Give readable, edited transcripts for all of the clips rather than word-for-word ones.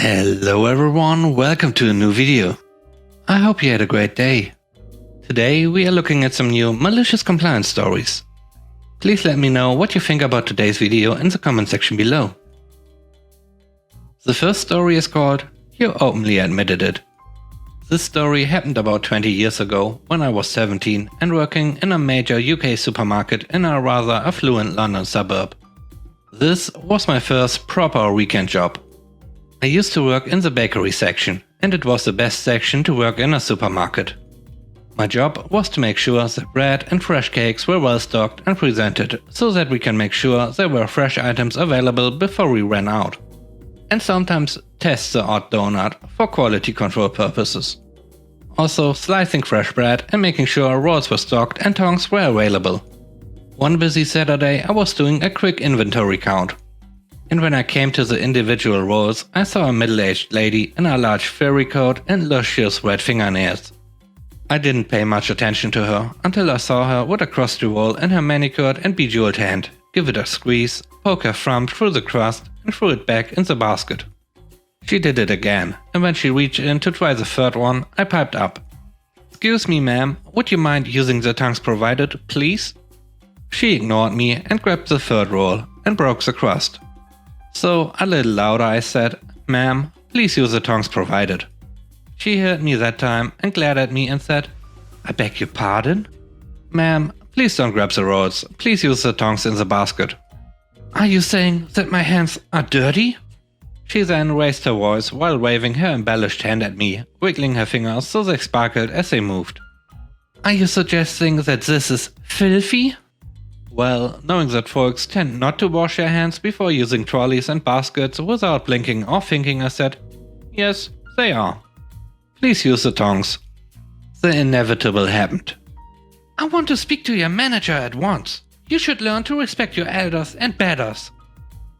Hello everyone, welcome to a new video. I hope you had a great day. Today we are looking at some new malicious compliance stories. Please let me know what you think about today's video in the comment section below. The first story is called You Openly Admitted It. This story happened about 20 years ago when I was 17 and working in a major UK supermarket in a rather affluent London suburb. This was my first proper weekend job. I used to work in the bakery section, and it was the best section to work in a supermarket. My job was to make sure that bread and fresh cakes were well stocked and presented so that we can make sure there were fresh items available before we ran out. And sometimes test the odd donut for quality control purposes. Also slicing fresh bread and making sure rolls were stocked and tongs were available. One busy Saturday I was doing a quick inventory count. And when I came to the individual rolls, I saw a middle-aged lady in a large furry coat and luscious red fingernails. I didn't pay much attention to her until I saw her with a crusty roll in her manicured and bejeweled hand, give it a squeeze, poke her thumb through the crust and throw it back in the basket. She did it again, and when she reached in to try the third one, I piped up. "Excuse me ma'am, would you mind using the tongs provided, please?" She ignored me and grabbed the third roll and broke the crust. So, a little louder I said, "Ma'am, please use the tongs provided." She heard me that time and glared at me and said, "I beg your pardon?" "Ma'am, please don't grab the rolls, please use the tongs in the basket." "Are you saying that my hands are dirty?" She then raised her voice while waving her embellished hand at me, wiggling her fingers so they sparkled as they moved. "Are you suggesting that this is filthy?" Well, knowing that folks tend not to wash their hands before using trolleys and baskets without blinking or thinking, I said, "Yes, they are. Please use the tongs." The inevitable happened. "I want to speak to your manager at once. You should learn to respect your elders and betters.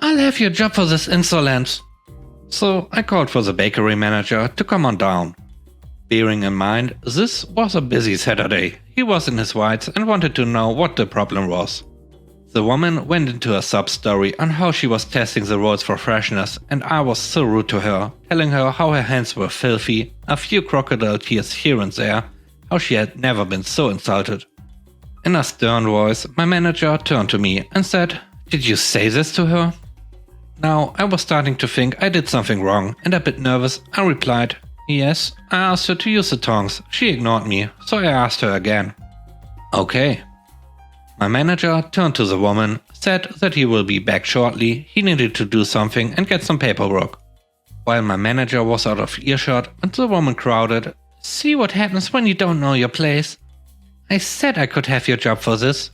I'll have your job for this insolence." So I called for the bakery manager to come on down. Bearing in mind, this was a busy Saturday, he was in his whites and wanted to know what the problem was. The woman went into a sub-story on how she was testing the rolls for freshness, and I was so rude to her, telling her how her hands were filthy, a few crocodile tears here and there, how she had never been so insulted. In a stern voice, my manager turned to me and said, "Did you say this to her?" Now I was starting to think I did something wrong, and a bit nervous, I replied, "Yes, I asked her to use the tongs. She ignored me, so I asked her again." "Okay." My manager turned to the woman, said that he will be back shortly, he needed to do something and get some paperwork. While my manager was out of earshot and the woman crowded, "See what happens when you don't know your place? I said I could have your job for this."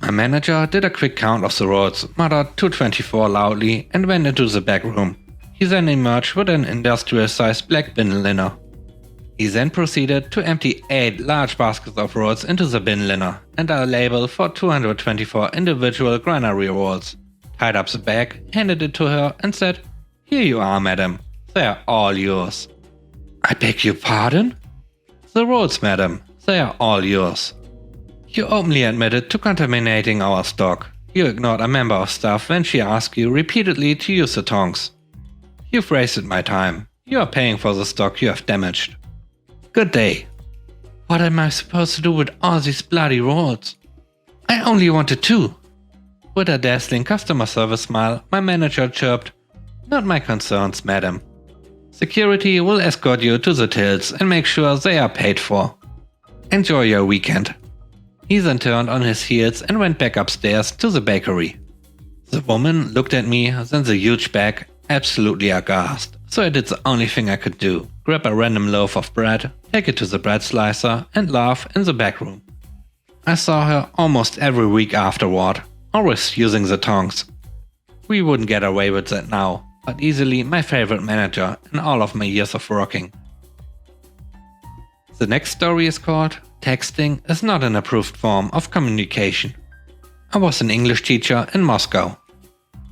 My manager did a quick count of the rolls, muttered 224 loudly and went into the back room. He then emerged with an industrial-sized black bin liner. He then proceeded to empty 8 large baskets of rolls into the bin liner and a label for 224 individual granary rolls. Tied up the bag, handed it to her and said, "Here you are, madam. They are all yours." "I beg your pardon?" "The rolls, madam. They are all yours. You openly admitted to contaminating our stock. You ignored a member of staff when she asked you repeatedly to use the tongs. You've wasted my time. You are paying for the stock you have damaged. Good day." "What am I supposed to do with all these bloody rolls?" "I only wanted 2. With a dazzling customer service smile, my manager chirped, "Not my concerns, madam. Security will escort you to the tills and make sure they are paid for. Enjoy your weekend." He then turned on his heels and went back upstairs to the bakery. The woman looked at me, then the huge bag, absolutely aghast, so I did the only thing I could do, grab a random loaf of bread, take it to the bread slicer and laugh in the back room. I saw her almost every week afterward, always using the tongs. We wouldn't get away with that now, but easily my favorite manager in all of my years of working. The next story is called "Texting is not an approved form of communication." I was an English teacher in Moscow.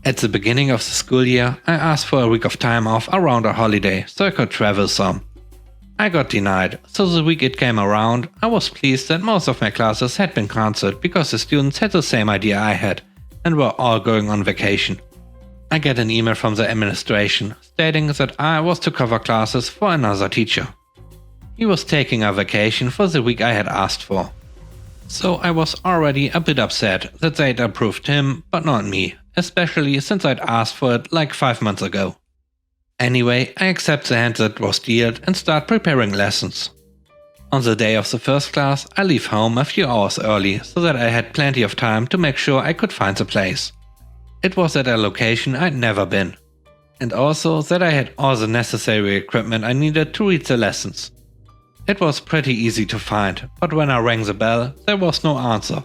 At the beginning of the school year, I asked for a week of time off around a holiday so I could travel some. I got denied, so the week it came around, I was pleased that most of my classes had been cancelled because the students had the same idea I had and were all going on vacation. I get an email from the administration stating that I was to cover classes for another teacher. He was taking a vacation for the week I had asked for. So I was already a bit upset that they'd approved him but not me, especially since I'd asked for it like 5 months ago. Anyway, I accept the hand that was dealt and start preparing lessons. On the day of the first class, I leave home a few hours early so that I had plenty of time to make sure I could find the place. It was at a location I'd never been, and also that I had all the necessary equipment I needed to read the lessons. It was pretty easy to find, but when I rang the bell, there was no answer.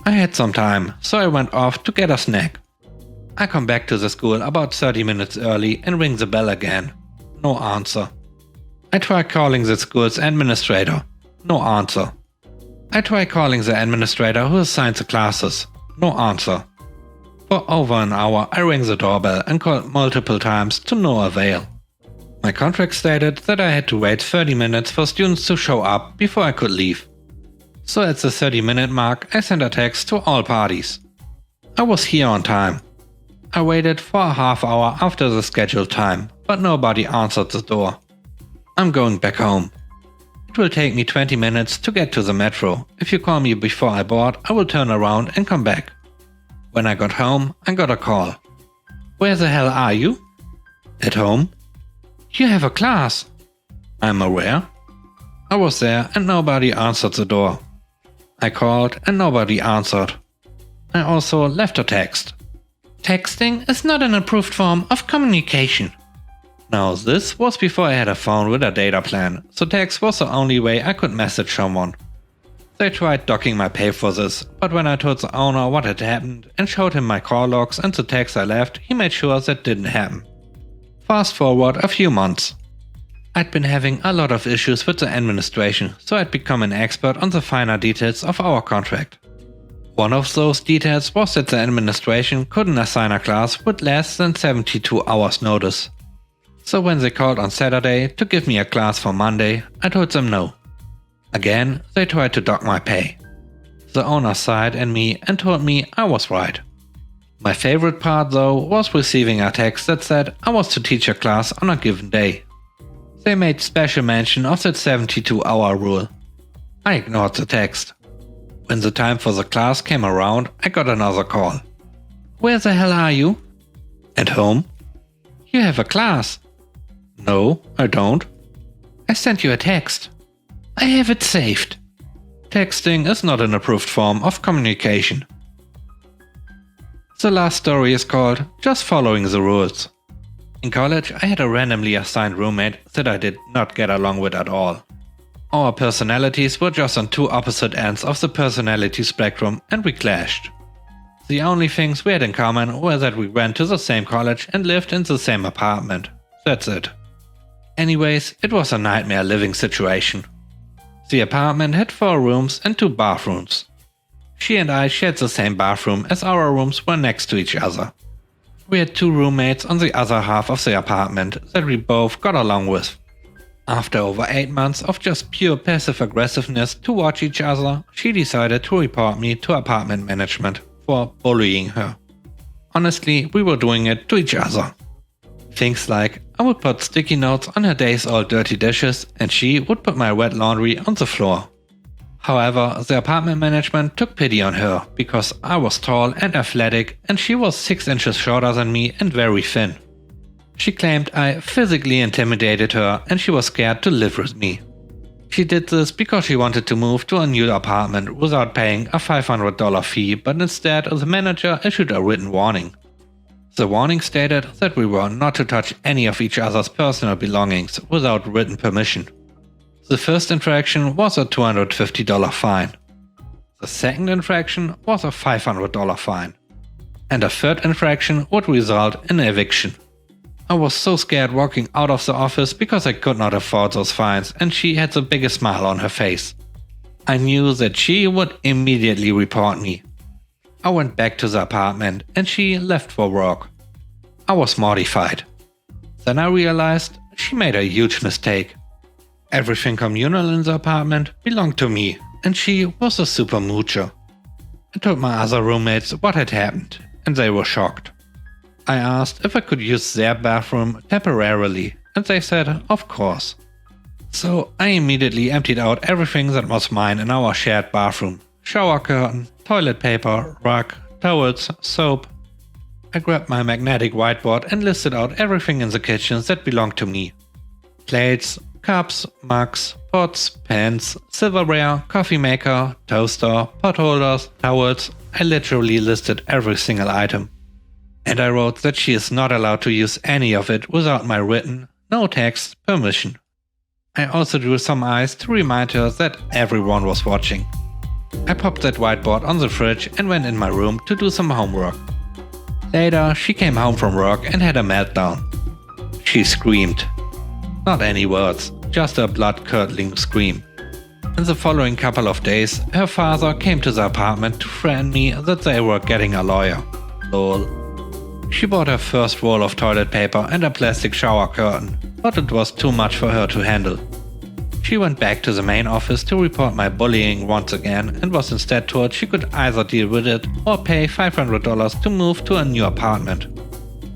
I had some time, so I went off to get a snack. I come back to the school about 30 minutes early and ring the bell again. No answer. I try calling the school's administrator. No answer. I try calling the administrator who assigns the classes. No answer. For over an hour I rang the doorbell and called multiple times to no avail. My contract stated that I had to wait 30 minutes for students to show up before I could leave. So at the 30-minute mark I sent a text to all parties. I was here on time. I waited for a half hour after the scheduled time, but nobody answered the door. I'm going back home. It will take me 20 minutes to get to the metro. If you call me before I board, I will turn around and come back. When I got home, I got a call. Where the hell are you? At home. You have a class. I'm aware. I was there and nobody answered the door. I called and nobody answered. I also left a text. Texting is not an approved form of communication. Now this was before I had a phone with a data plan, so text was the only way I could message someone. They tried docking my pay for this, but when I told the owner what had happened and showed him my call logs and the text I left, he made sure that didn't happen. Fast forward a few months. I'd been having a lot of issues with the administration, so I'd become an expert on the finer details of our contract. One of those details was that the administration couldn't assign a class with less than 72 hours notice. So when they called on Saturday to give me a class for Monday, I told them no. Again, they tried to dock my pay. The owner sighed at me and told me I was right. My favorite part though was receiving a text that said I was to teach a class on a given day. They made special mention of that 72-hour rule. I ignored the text. When the time for the class came around, I got another call. Where the hell are you? At home. You have a class. No, I don't. I sent you a text. I have it saved. Texting is not an approved form of communication. The last story is called Just Following the Rules. In college, I had a randomly assigned roommate that I did not get along with at all. Our personalities were just on two opposite ends of the personality spectrum and we clashed. The only things we had in common were that we went to the same college and lived in the same apartment. That's it. Anyways, it was a nightmare living situation. The apartment had 4 rooms and 2 bathrooms. She and I shared the same bathroom as our rooms were next to each other. We had 2 roommates on the other half of the apartment that we both got along with. After over 8 months of just pure passive aggressiveness towards each other, she decided to report me to apartment management for bullying her. Honestly, we were doing it to each other. Things like I would put sticky notes on her days old dirty dishes and she would put my wet laundry on the floor. However, the apartment management took pity on her because I was tall and athletic and she was 6 inches shorter than me and very thin. She claimed I physically intimidated her and she was scared to live with me. She did this because she wanted to move to a new apartment without paying a $500 fee, but instead the manager issued a written warning. The warning stated that we were not to touch any of each other's personal belongings without written permission. The first infraction was a $250 fine. The second infraction was a $500 fine. And a third infraction would result in eviction. I was so scared walking out of the office because I could not afford those fines and she had the biggest smile on her face. I knew that she would immediately report me. I went back to the apartment and she left for work. I was mortified. Then I realized she made a huge mistake. Everything communal in the apartment belonged to me and she was a super moocher. I told my other roommates what had happened and they were shocked. I asked if I could use their bathroom temporarily, and they said of course. So I immediately emptied out everything that was mine in our shared bathroom. Shower curtain, toilet paper, rug, towels, soap. I grabbed my magnetic whiteboard and listed out everything in the kitchen that belonged to me. Plates, cups, mugs, pots, pans, silverware, coffee maker, toaster, pot holders, towels. I literally listed every single item. And I wrote that she is not allowed to use any of it without my written, no text, permission. I also drew some eyes to remind her that everyone was watching. I popped that whiteboard on the fridge and went in my room to do some homework. Later, she came home from work and had a meltdown. She screamed. Not any words, just a blood-curdling scream. In the following couple of days, her father came to the apartment to threaten me that they were getting a lawyer. Lol. She bought her first roll of toilet paper and a plastic shower curtain, but it was too much for her to handle. She went back to the main office to report my bullying once again and was instead told she could either deal with it or pay $500 to move to a new apartment.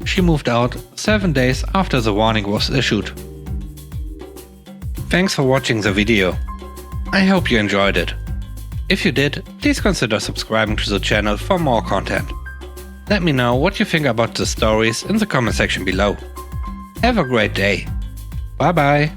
She moved out 7 days after the warning was issued. Thanks for watching the video. I hope you enjoyed it. If you did, please consider subscribing to the channel for more content. Let me know what you think about the stories in the comment section below. Have a great day. Bye bye.